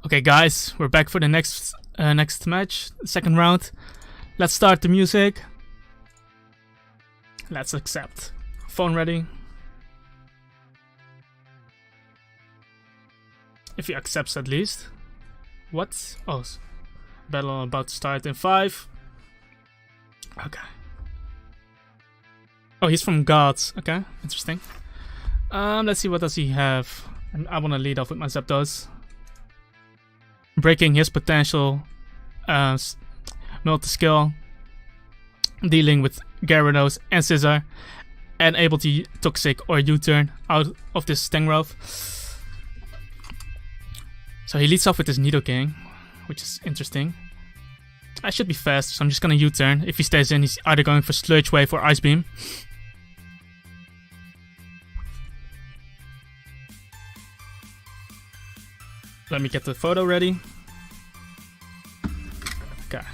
Okay, guys, we're back for the next match, second round. Let's start the music. Let's accept. Phone ready. If he accepts at least. What? Oh, battle about to start in 5. Okay. Oh, he's from Gods. Okay, interesting. Let's see what does he have. And I want to lead off with my Zapdos. Breaking his potential multi-skill, dealing with Gyarados and Scizor, and able to Toxic or U-turn out of this Tangrowth. So he leads off with his Nidoking, which is interesting. I should be fast, so I'm just gonna U-turn. If he stays in, he's either going for Sludge Wave or Ice Beam. Let me get the photo ready. Okay.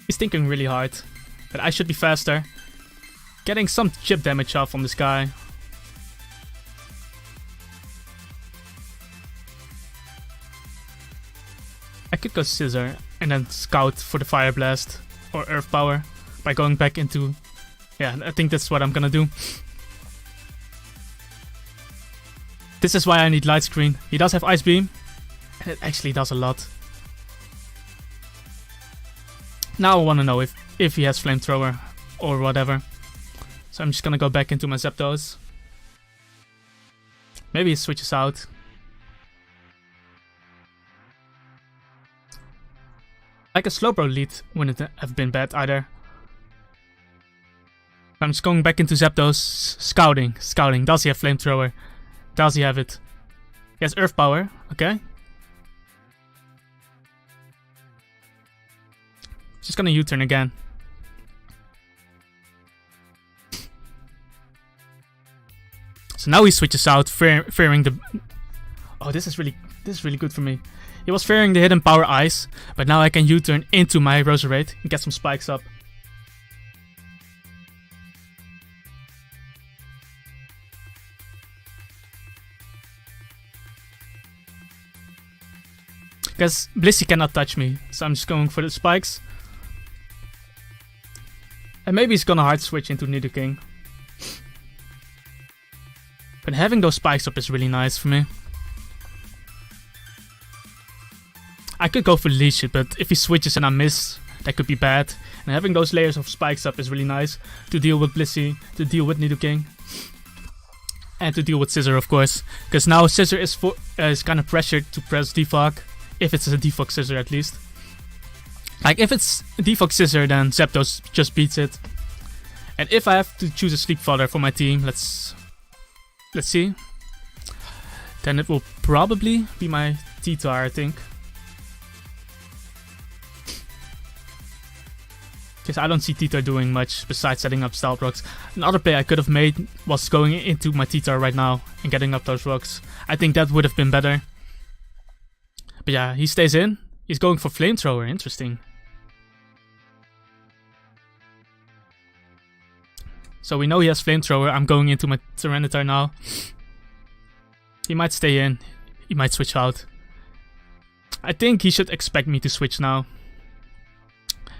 He's thinking really hard, but I should be faster. Getting some chip damage off on this guy. I could go Scizor and then scout for the Fire Blast or Earth Power by going back into... Yeah, I think that's what I'm gonna do. This is why I need Light Screen. He does have Ice Beam, and it actually does a lot. Now I want to know if he has Flamethrower or whatever. So I'm just gonna go back into my Zapdos. Maybe he switches out. Like a Slowbro lead wouldn't have been bad either. I'm just going back into Zapdos, scouting. Does he have Flamethrower? Does he have it? He has Earth Power, okay. Just gonna U-turn again. So now he switches out, fearing the... Oh, this is really good for me. He was fearing the Hidden Power Ice, but now I can U-turn into my Roserade and get some spikes up. Because Blissey cannot touch me, so I'm just going for the spikes. And maybe he's gonna hard switch into Nidoking. But having those spikes up is really nice for me. I could go for Leash It, but if he switches and I miss, that could be bad. And having those layers of spikes up is really nice to deal with Blissey, to deal with Nidoking. And to deal with Scizor, of course. Because now Scizor is kind of pressured to press Defog. If it's a Defog Scizor at least. Like if it's Defog Scizor, then Zapdos just beats it. And if I have to choose a Sleep Fodder for my team, let's see. Then it will probably be my T-Tar, I think. Because I don't see T-Tar doing much besides setting up Stealth Rocks. Another play I could have made was going into my T-Tar right now and getting up those rocks. I think that would have been better. But yeah, he stays in. He's going for Flamethrower. Interesting. So we know he has Flamethrower. I'm going into my Tyranitar now. He might stay in. He might switch out. I think he should expect me to switch now.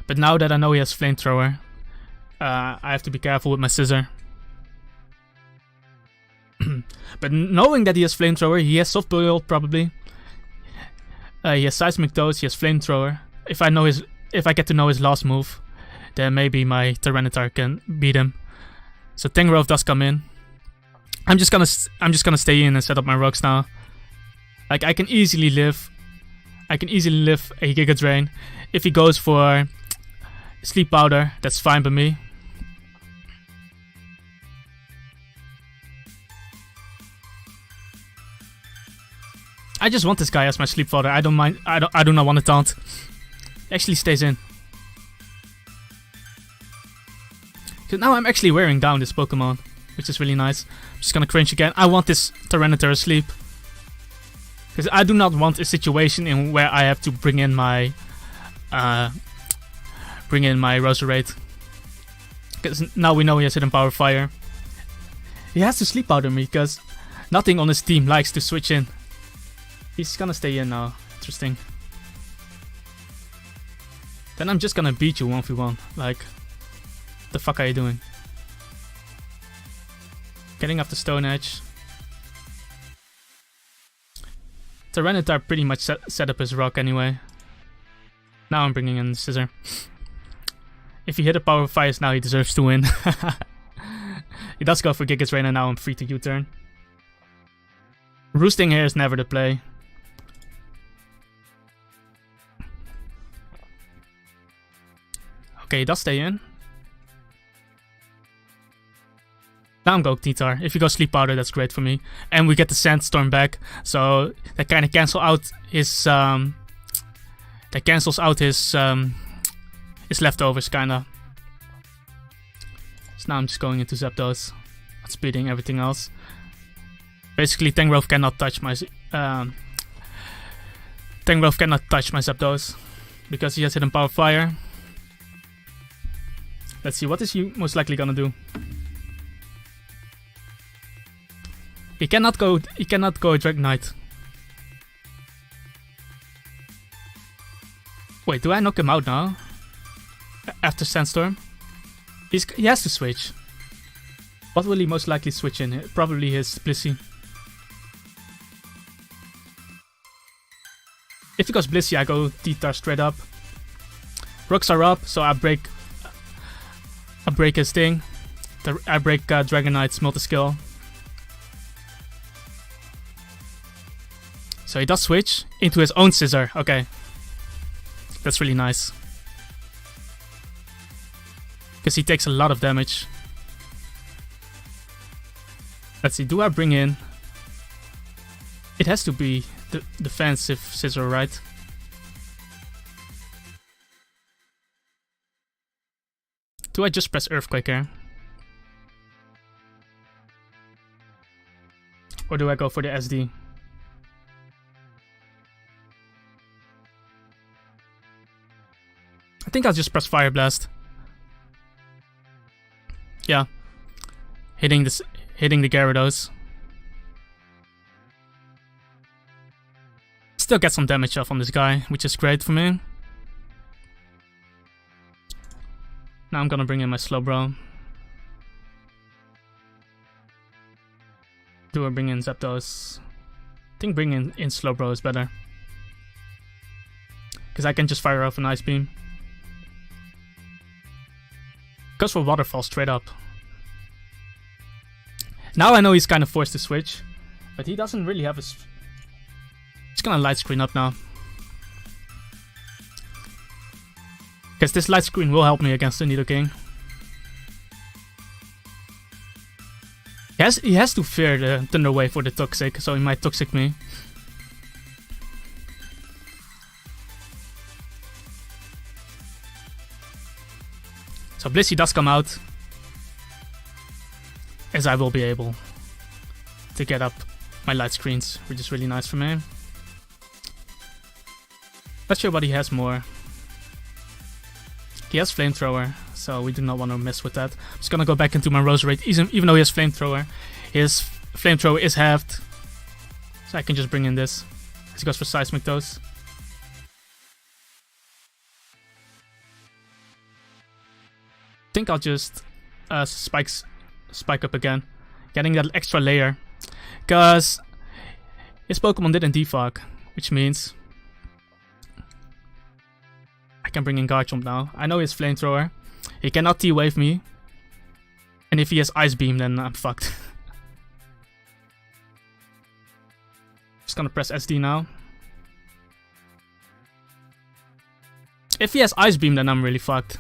But now that I know he has Flamethrower, I have to be careful with my Scizor. But knowing that he has Flamethrower, he has Soft Boil probably. He has Seismic Toad, he has Flamethrower. If I get to know his last move, then maybe my Tyranitar can beat him. So Tangrowth does come in. I'm just gonna stay in and set up my rocks now. Like I can easily live a Giga Drain. If he goes for Sleep Powder, that's fine by me. I just want this guy as my Sleep Fodder. I don't mind. I do not want to taunt. He actually stays in. So now I'm actually wearing down this Pokemon, which is really nice. I'm just gonna cringe again. I want this Tyranitar asleep. Because I do not want a situation in where I have to bring in my Roserade. Because now we know he has Hidden Power Fire. He has to sleep powder me because nothing on his team likes to switch in. He's gonna stay in now. Interesting. Then I'm just gonna beat you 1v1. Like, the fuck are you doing? Getting up the Stone Edge. Tyranitar pretty much set up his rock anyway. Now I'm bringing in the Scissor. If he hit a power of fires now, he deserves to win. He does go for Gigas Rain and now I'm free to U-turn. Roosting here is never the play. Okay, he does stay in. Now I'm going T-Tar. If you go Sleep Powder, that's great for me. And we get the Sandstorm back, so that kind of cancels out his his leftovers, kinda. So now I'm just going into Zapdos, speeding everything else. Basically, Tangrowth cannot touch my Zapdos because he has hidden Power Fire. Let's see, what is he most likely gonna do? He cannot go Dragonite. Wait, do I knock him out now? After Sandstorm? He has to switch. What will he most likely switch in? Probably his Blissey. If he goes Blissey, I go T-Tar straight up. Rocks are up, so I break his thing. I break Dragonite's multi-skill. So he does switch into his own Scissor. Okay. That's really nice. Because he takes a lot of damage. Let's see, do I bring in... It has to be the defensive Scissor, right? Do I just press Earthquake here? Or do I go for the SD? I think I'll just press Fire Blast. Yeah. Hitting the Gyarados. Still get some damage off on this guy, which is great for me. Now I'm gonna bring in my Slowbro. Do I bring in Zapdos? I think bringing in Slowbro is better. Because I can just fire off an Ice Beam. Goes for Waterfall straight up. Now I know he's kind of forced to switch, but he doesn't really have his... He's gonna Light Screen up now. Because this Light Screen will help me against the Nidoking. He has to fear the Thunder Wave or the Toxic, so he might Toxic me. So Blissey does come out, as I will be able to get up my light screens, which is really nice for me. Not sure what he has more. He has Flamethrower, so we do not want to mess with that. I'm just gonna go back into my Roserade, even though he has Flamethrower. His Flamethrower is halved, so I can just bring in this. As he goes for Seismic Toes. I think I'll just spike up again, getting that extra layer, because his Pokemon didn't defog, which means I can bring in Garchomp now. I know he has Flamethrower, he cannot T-Wave me, and if he has Ice Beam then I'm fucked. Just gonna press SD now. If he has Ice Beam then I'm really fucked.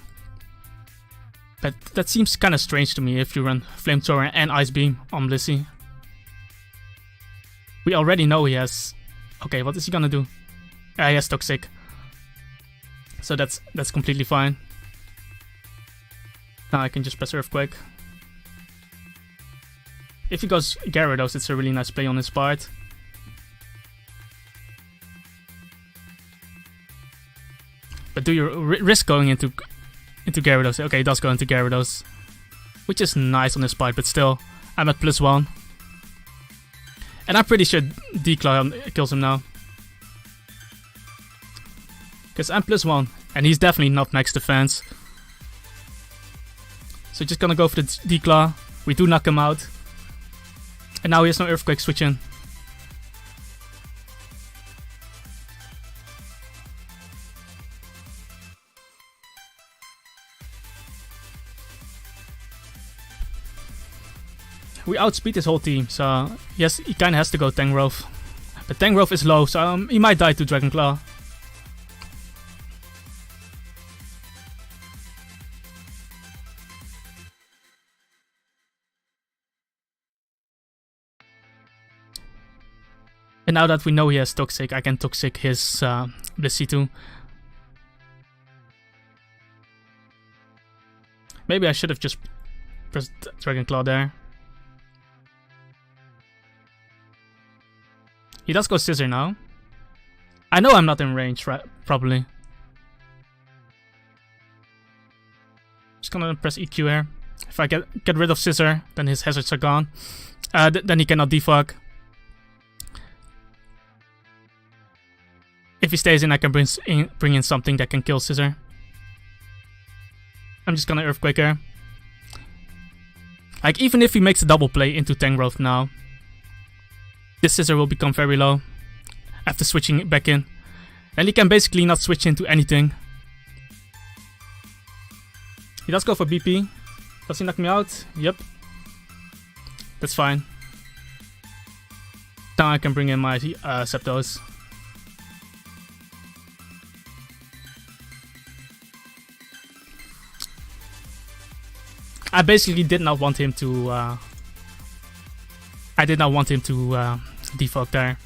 But that seems kind of strange to me if you run Flamethrower and Ice Beam on Blissey. We already know he has... Okay, what is he gonna do? He has Toxic. So that's completely fine. Now I can just press Earthquake. If he goes Gyarados, it's a really nice play on his part. But do you risk going into Gyarados? Okay, he does go into Gyarados, which is nice on his part, but still, I'm at +1. And I'm pretty sure D-Claw kills him now. Because I'm +1. And he's definitely not max defense. So just gonna go for the D-Claw. We do knock him out. And now he has no Earthquake switch in. We outspeed his whole team, so yes, he kinda has to go Tangrowth. But Tangrowth is low, so he might die to Dragon Claw. And now that we know he has Toxic, I can Toxic his Blissey too. Maybe I should have just pressed Dragon Claw there. He does go Scissor now. I know I'm not in range, right? Probably. Just gonna press EQ here. If I get rid of Scissor, then his hazards are gone. Then he cannot defog. If he stays in, I can bring in something that can kill Scissor. I'm just gonna Earthquake here. Like, even if he makes a double play into Tangrowth now, this Scissor will become very low after switching it back in. And he can basically not switch into anything. He does go for BP. Does he knock me out? Yep. That's fine. Now I can bring in my Zapdos. I basically did not want him to... I did not want him to defog there.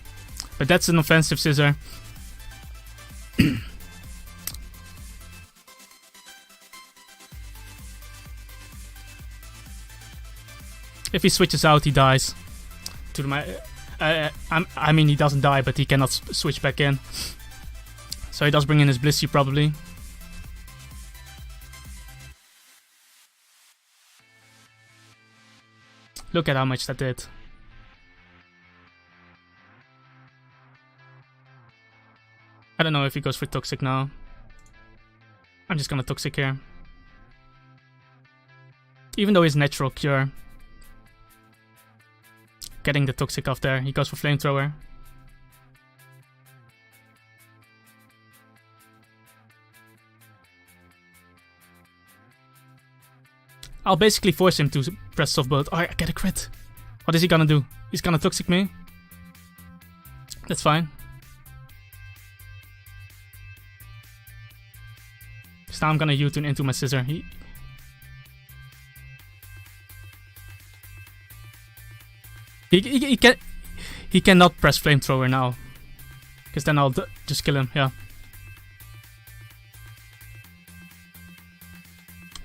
But that's an offensive Scissor. If he switches out, he dies. I mean, he doesn't die, but he cannot switch back in. So he does bring in his Blissey probably. Look at how much that did. I don't know if he goes for Toxic now. I'm just gonna Toxic here. Even though he's natural cure. Getting the Toxic off there. He goes for Flamethrower. I'll basically force him to press soft bullet. Oh, I get a crit. What is he gonna do? He's gonna Toxic me? That's fine. So now I'm gonna U-turn into my Scissor. He cannot press Flamethrower now. Because then I'll just kill him, yeah.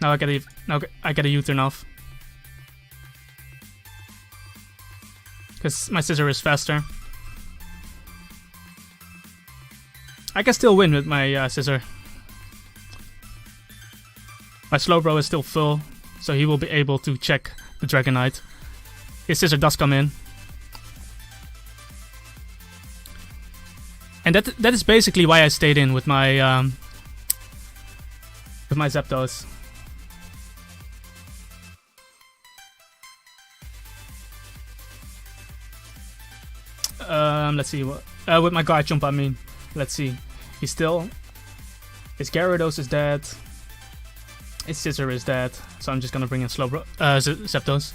Now I get a U-turn off. Because my Scissor is faster. I can still win with my Scissor. My Slowbro is still full, so he will be able to check the Dragonite. His Scissor does come in. And that is basically why I stayed in with my Zapdos. Let's see what with my Garchomp, I mean. Let's see. He's still. His Gyarados is dead. His Scissor is dead. So I'm just gonna bring in Zapdos.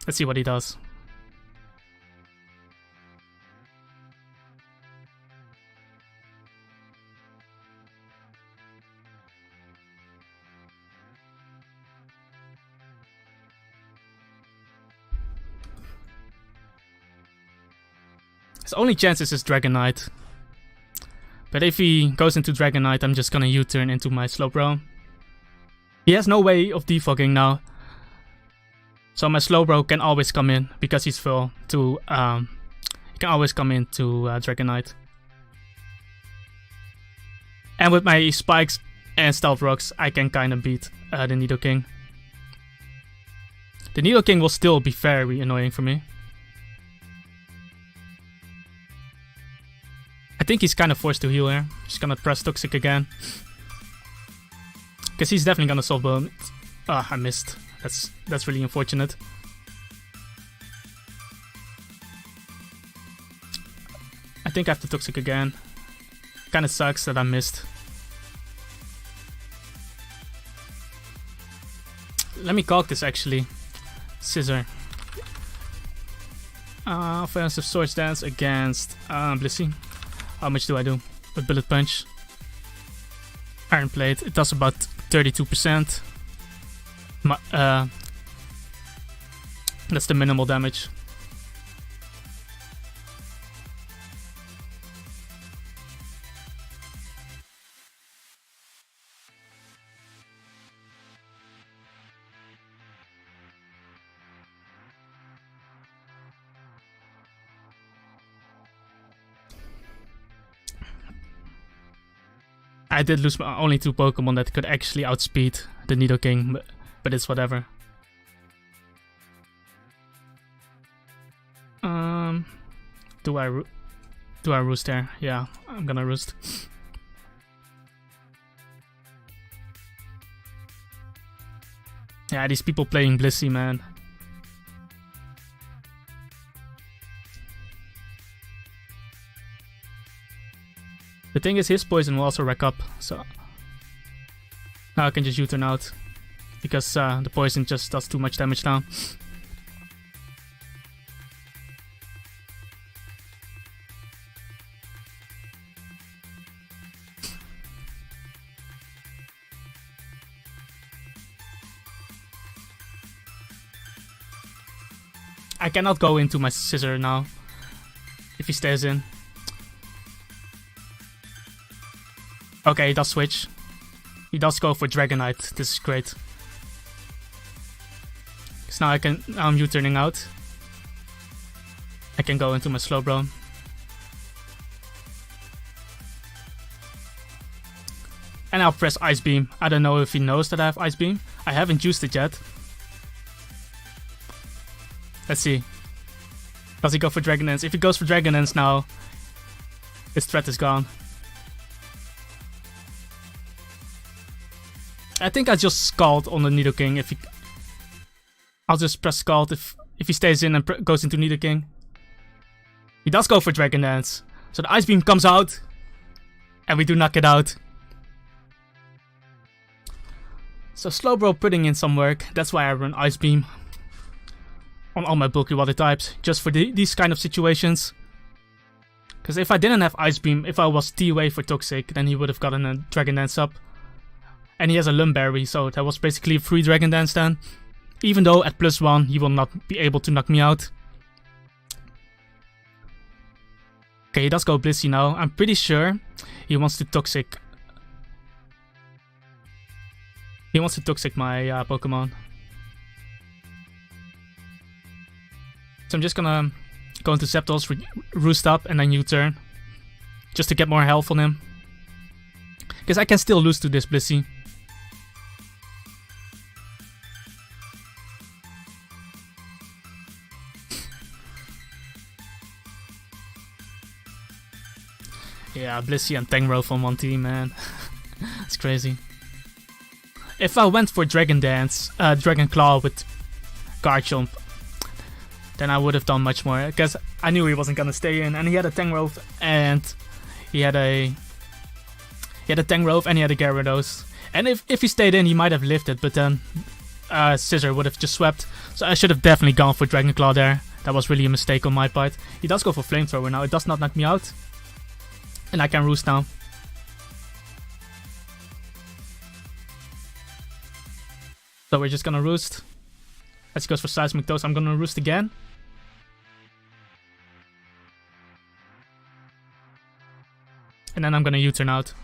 Let's see what he does. His only chance is his Dragonite. But if he goes into Dragonite, I'm just gonna U-turn into my Slowbro. He has no way of defogging now. So my Slowbro can always come in because he's full to he can always come into Dragonite. And with my spikes and stealth rocks, I can kind of beat the Nidoking. The Nidoking will still be very annoying for me. I think he's kind of forced to heal here. Just gonna press Toxic again. Because he's definitely gonna Soft Bone. Ah, I missed. That's really unfortunate. I think I have to Toxic again. Kinda sucks that I missed. Let me calc this actually. Scissor. Offensive Sword Dance against Blissey. How much do I do with Bullet Punch? Iron Plate. It does about 32%. That's the minimal damage. I did lose my only 2 Pokemon that could actually outspeed the Nidoking, but it's whatever. Do I roost there? Yeah, I'm gonna roost. Yeah, these people playing Blissey, man. The thing is, his poison will also rack up, so now I can just U-turn out because the poison just does too much damage now. I cannot go into my Scissor now if he stays in. Okay, he does switch. He does go for Dragonite. This is great. Because now I'm U-turning out. I can go into my Slowbro. And I'll press Ice Beam. I don't know if he knows that I have Ice Beam. I haven't used it yet. Let's see. Does he go for Dragon Dance? If he goes for Dragon Dance now, his threat is gone. I think I just Scald on the Nidoking. I'll just press Scald if he stays in and goes into Nidoking. He does go for Dragon Dance. So the Ice Beam comes out. And we do knock it out. So Slowbro putting in some work. That's why I run Ice Beam on all my bulky water types. Just for these kind of situations. Because if I didn't have Ice Beam, if I was T-Way for Toxic, then he would have gotten a Dragon Dance up. And he has a Lumberry, so that was basically a free Dragon Dance then. Even though at +1 he will not be able to knock me out. Okay, he does go Blissey now. I'm pretty sure he wants to Toxic. He wants to Toxic my Pokemon. So I'm just gonna go into Zapdos, roost up, and then U-turn. Just to get more health on him. Because I can still lose to this Blissey. Yeah, Blissey and Tangrowth on one team, man. It's crazy. If I went for Dragon Dance, Dragon Claw with Garchomp, then I would have done much more. Because I knew he wasn't gonna stay in, and he had a Tangrowth, and he had a Tangrowth, and he had a Gyarados. And if he stayed in, he might have lifted, but then Scissor would have just swept. So I should have definitely gone for Dragon Claw there. That was really a mistake on my part. He does go for Flamethrower now. It does not knock me out. And I can roost now. So we're just gonna roost. As he goes for Seismic Toast, I'm gonna roost again. And then I'm gonna U-turn out.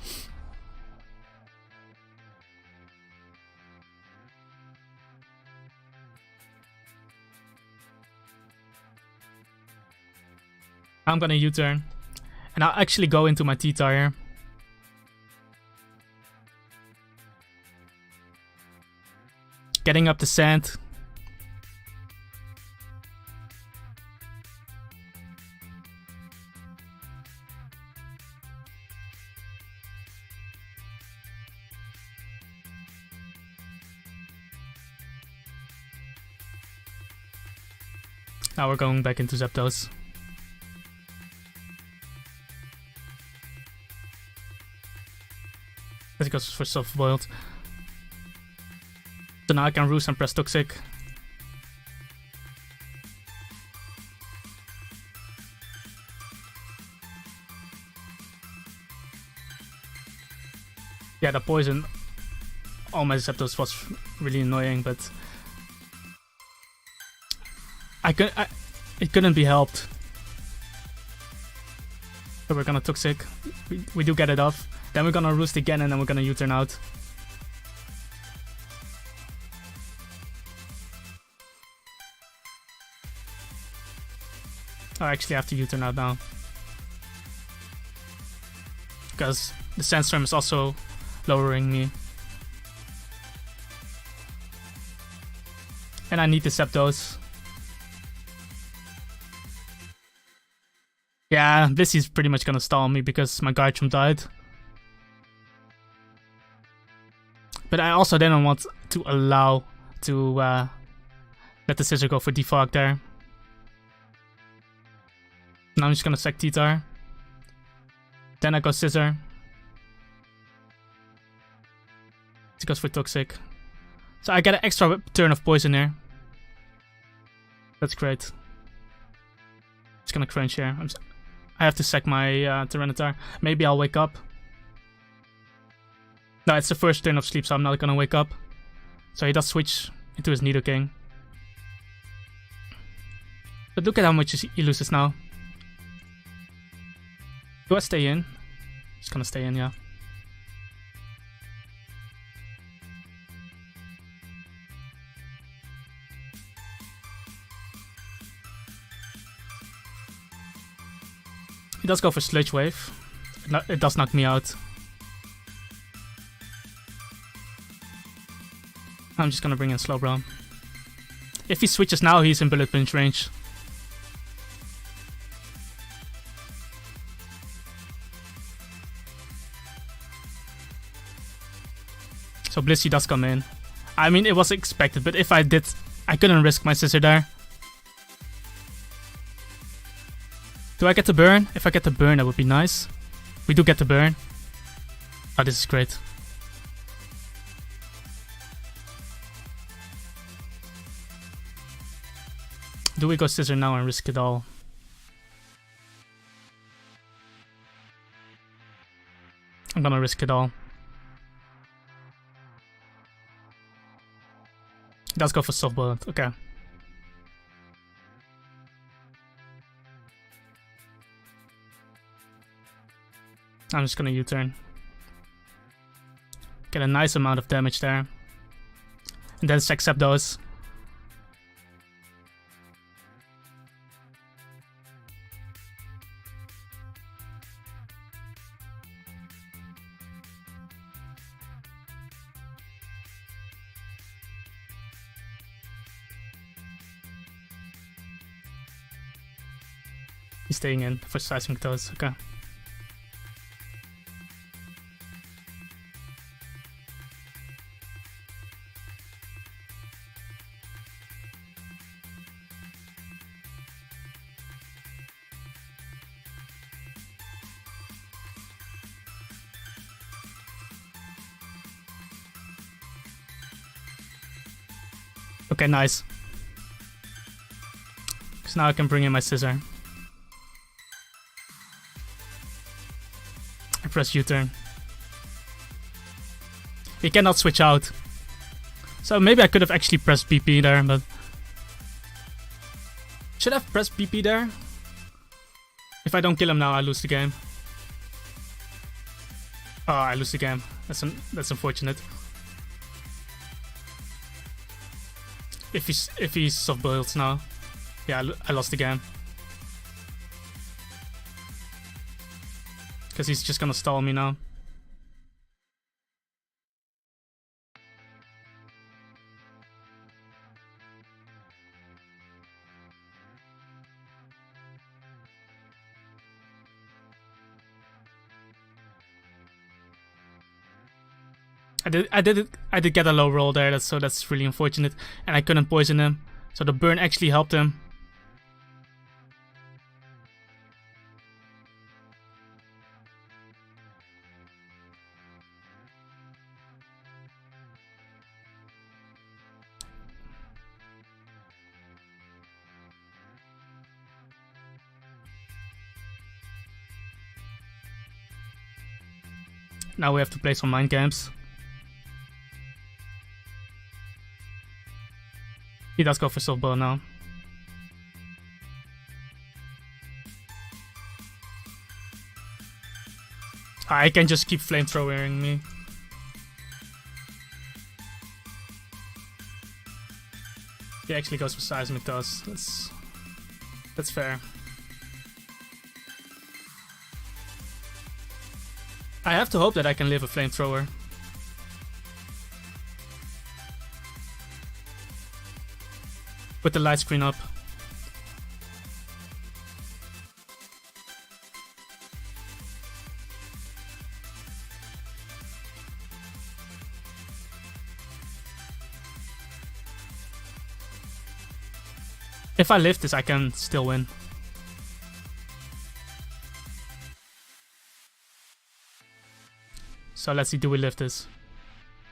I'm gonna U-turn. And I'll actually go into my T-Tire. Getting up the sand. Now we're going back into Zapdos. Let's go for soft boiled. So now I can roost and press Toxic. Yeah, the poison on my Zapdos was really annoying, but it couldn't be helped. So we're gonna Toxic. We do get it off. Then we're gonna roost again and then we're gonna U-turn out. Oh, actually I have to U-turn out now. Because the Sandstorm is also lowering me. And I need the Zapdos. Yeah, Blissey's pretty much gonna stall me because my Garchomp died. But I also didn't want to allow to let the Scissor go for Defog there. Now I'm just gonna sack T-Tar. Then I go Scissor. It goes for Toxic. So I get an extra turn of poison here. That's great. Just gonna crunch here. I have to sack my Tyranitar. Maybe I'll wake up. No, it's the first turn of sleep, so I'm not gonna wake up. So he does switch into his Nidoking. But look at how much he loses now. Do I stay in? Just gonna stay in, yeah. He does go for Sludge Wave. It does knock me out. I'm just gonna bring in Slowbro. If he switches now, he's in Bullet Punch range. So Blissey does come in. I mean, it was expected, but if I did, I couldn't risk my Scissor there. Do I get the burn? If I get the burn, that would be nice. We do get the burn. Oh, this is great. Do we go Scissor now and risk it all? I'm gonna risk it all. Let's go for soft bullet. Okay. I'm just gonna U-turn. Get a nice amount of damage there. And then accept those. He's staying in for Seismic Toes, okay. Okay, nice. Because now I can bring in my Scissor. I press U-turn. He cannot switch out. So maybe I could have actually pressed BP there, but... Should I have pressed BP there? If I don't kill him now, I lose the game. Oh, I lose the game. That's unfortunate. If he's soft builds now, yeah, I lost the game. Because he's just gonna stall me now. I did get a low roll there, so that's really unfortunate. And I couldn't poison him, so the burn actually helped him. Now we have to play some mind games. He does go for softball now. I can just keep flamethrowering me. He actually goes for seismic toss. That's fair. I have to hope that I can live a flamethrower. Put the light screen up. If I live this, I can still win. So let's see, do we lift this?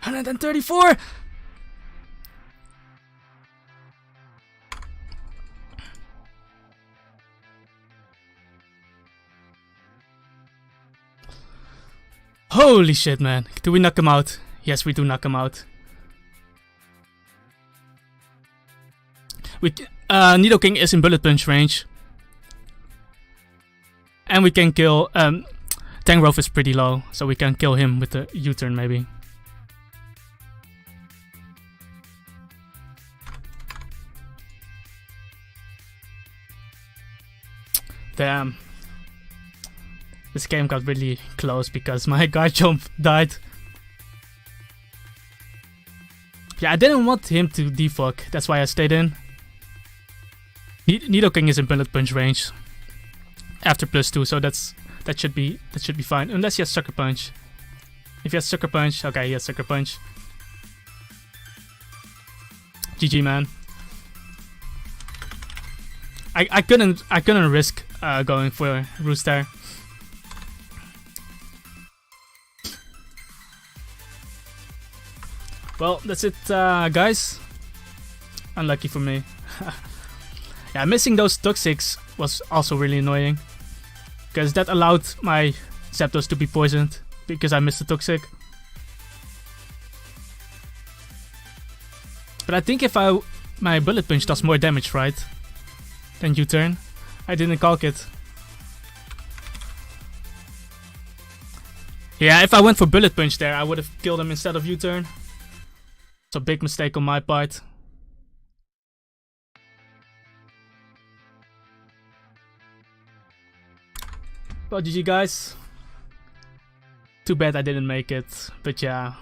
134! Holy shit, man. Do we knock him out? Yes, we do knock him out. Nidoking is in bullet punch range. And we can kill... Tangrowth is pretty low, so we can kill him with the U-turn maybe. Damn. This game got really close because my guard jump died. Yeah, I didn't want him to defog, that's why I stayed in. Nidoking is in bullet punch range after +2, so that should be fine. Unless he has Sucker Punch. If he has Sucker Punch, okay, he has Sucker Punch. GG, man. I couldn't risk going for Rooster. Well, that's it, guys. Unlucky for me. Yeah, missing those Toxics was also really annoying. Because that allowed my Zapdos to be poisoned. Because I missed the Toxic. But I think if my Bullet Punch does more damage, right? Than U-turn. I didn't calc it. Yeah, if I went for Bullet Punch there, I would have killed him instead of U-turn. It's a big mistake on my part. Well, GG guys. Too bad I didn't make it, but yeah.